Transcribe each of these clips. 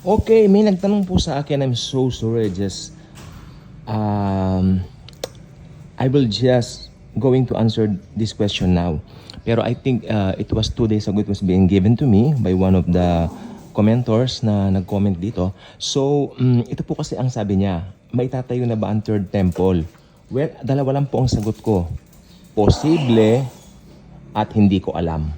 Okay, may nagtanong po sa akin. I'm so sorry. Um, I will just going to answer this question now. Pero I think it was 2 days ago it was being given to me by one of the commentors na nag-comment dito. So, ito po kasi ang sabi niya, may tatayo na ba ang third temple? Well, dalawa lang po ang sagot ko. Posible at hindi ko alam.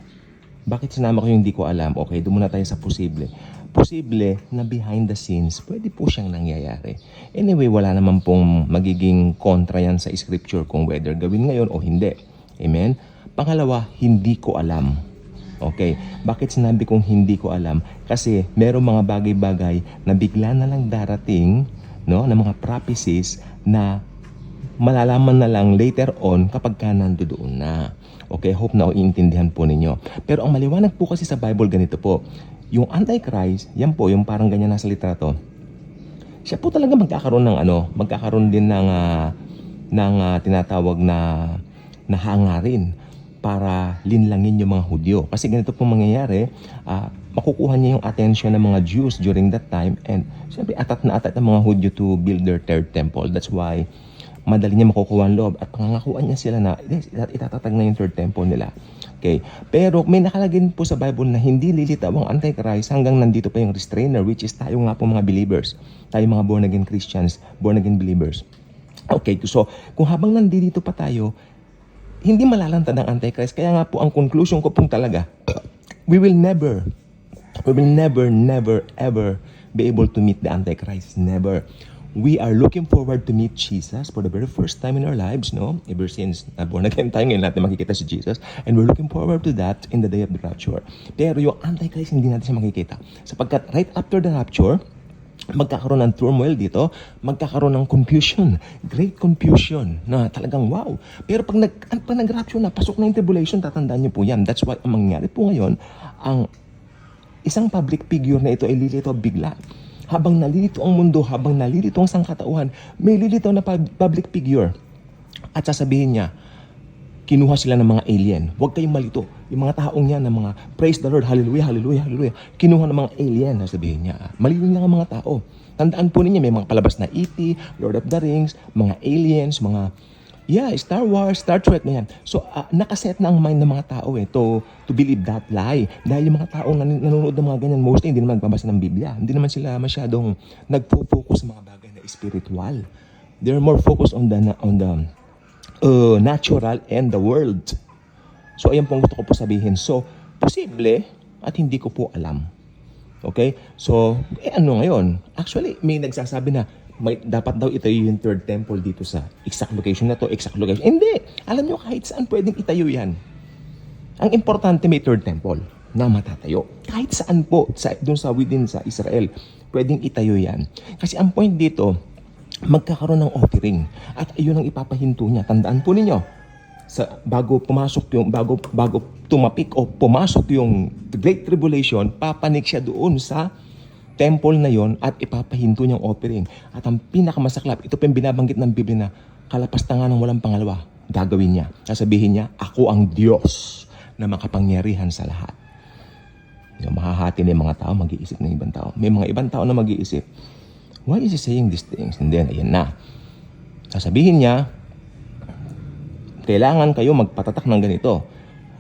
Bakit sinama ko yung hindi ko alam? Okay, doon muna tayo sa posible. Posible na behind the scenes, pwede po siyang nangyayari. Anyway, wala naman pong magiging kontra yan sa scripture kung whether gawin ngayon o hindi. Amen? Pangalawa, hindi ko alam. Okay, bakit sinabi kong hindi ko alam? Kasi merong mga bagay-bagay na bigla na lang darating, no, na mga prophecies na malalaman na lang later on kapag ka nandoon na. Okay, hope na iintindihan po ninyo. Pero ang maliwanag po kasi sa Bible ganito po. Yung Antichrist, yan po, yung parang ganyan nasa litrato. Siya po talaga magkakaroon ng magkakaroon din ng tinatawag na hangarin para linlangin yung mga Hudyo. Kasi ganito po mangyayari, makukuha niya yung attention ng mga Jews during that time, and siyempre atat na atat ng mga Hudyo to build their third temple. That's why madali niya makukuha ang loob at pangangakuan niya sila na itatatag na yung third temple nila. Okay. Pero may nakalagay po sa Bible na hindi lilitaw ang Antichrist hanggang nandito pa yung restrainer, which is tayo nga po mga believers. Tayo mga born again Christians, born again believers. Okay, so kung habang nandito pa tayo, hindi malalantad ang Antichrist. Kaya nga po ang conclusion ko pong talaga, we will never, ever be able to meet the Antichrist. Never. We are looking forward to meet Jesus for the very first time in our lives, no? Ever since born again tayo, ngayon natin makikita si Jesus. And we're looking forward to that in the day of the rapture. Pero yung Antichrist, hindi natin siya makikita. Sapagkat right after the rapture, magkakaroon ng turmoil dito, magkakaroon ng confusion, great confusion, na talagang wow. Pero pag nag-rapture na, pasok na yung tribulation, tatandaan niyo po yan. That's why ang mangyari po ngayon, ang isang public figure na ito ay lilito bigla. Habang nalilito ang mundo, habang nalilito ang sangkatauhan, may lilito na public figure. At sasabihin niya, kinuha sila ng mga alien. Huwag kayong malito. Yung mga taong yan, ng mga praise the Lord, hallelujah, hallelujah, hallelujah. Kinuha ng mga alien, sasabihin niya. Malito lang ang mga tao. Tandaan po ninyo, may mga palabas na E.T., Lord of the Rings, mga aliens, mga Star Wars, Star Trek, ganyan. So, nakaset na ang mind ng mga tao to believe that lie. Dahil yung mga tao nanonood ng mga ganyan, mostly hindi naman nagbabasa ng Biblia. Hindi naman sila masyadong nagpo-focus sa mga bagay na spiritual. They're more focused on the natural and the world. So, ayan po ang gusto ko po sabihin. So, posible at hindi ko po alam. Okay? So, ano ngayon? Actually, may nagsasabi na dapat daw itayo yung third temple dito sa exact location na to, exact location. Hindi! Alam nyo, kahit saan pwedeng itayo yan. Ang importante may third temple na matatayo. Kahit saan po, dun sa within sa Israel, pwedeng itayo yan. Kasi ang point dito, magkakaroon ng offering. At ayun ang ipapahinto niya. Tandaan po ninyo, bago tumapik o pumasok yung Great Tribulation, papanik siya doon sa temple na yon at ipapahinto niyang offering. At ang pinakamasaklap, ito pa yung binabanggit ng Biblia na kalapastangan ng walang pangalawa, gagawin niya. Sasabihin niya, ako ang Diyos na makapangyarihan sa lahat. Yung mahahati na yung mga tao, mag-iisip ng ibang tao. May mga ibang tao na mag-iisip, why is he saying these things? And then, ayan na. Sasabihin niya, kailangan kayo magpatatak ng ganito.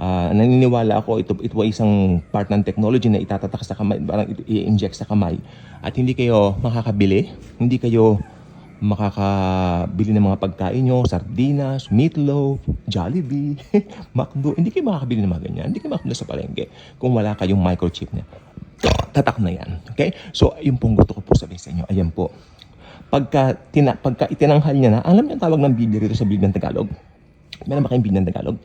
Naniniwala ako ito ay isang part ng technology na itatatak sa kamay, parang i-inject sa kamay, at hindi kayo makakabili, hindi kayo makakabili ng mga pagkain nyo, sardinas, meatloaf, Jollibee, McDo, hindi kayo makakabili ng mga ganyan, hindi kayo makakabili sa palengke kung wala kayong microchip na tatak na yan. Okay? So, yung pong gusto ko po sabihin sa inyo, ayan po. Pagka itinanghal niya na, alam niyo ang tawag ng Biblia rito sa Biblia ng Tagalog? Meron ba kayong Biblia ng Tagalog?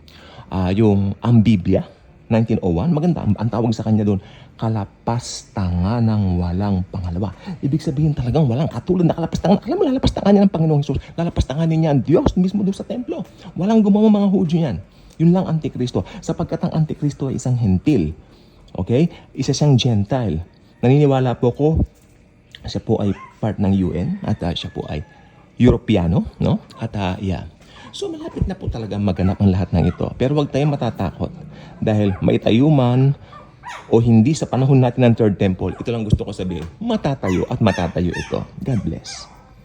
Ang Biblia, 1901, maganda. Ang tawag sa kanya doon, kalapastangan ng walang pangalawa. Ibig sabihin talagang walang katulad na kalapastangan. Alam mo, lalapastangan niya ng Panginoong Jesus. Lalapastangan niya ang Diyos mismo doon sa templo. Walang gumawa mga Hudyo yan. Yun lang Antikristo. Sapagkat ang Antikristo ay isang hentil. Okay? Isa siyang Gentile. Naniniwala po ko, siya po ay part ng UN at siya po ay Europeano, no? At so malapit na po talaga maganap ang lahat ng ito. Pero huwag tayong matatakot dahil maitayo man o hindi sa panahon natin ng Third Temple, ito lang gusto ko sabihin, matatayo at matatayo ito. God bless.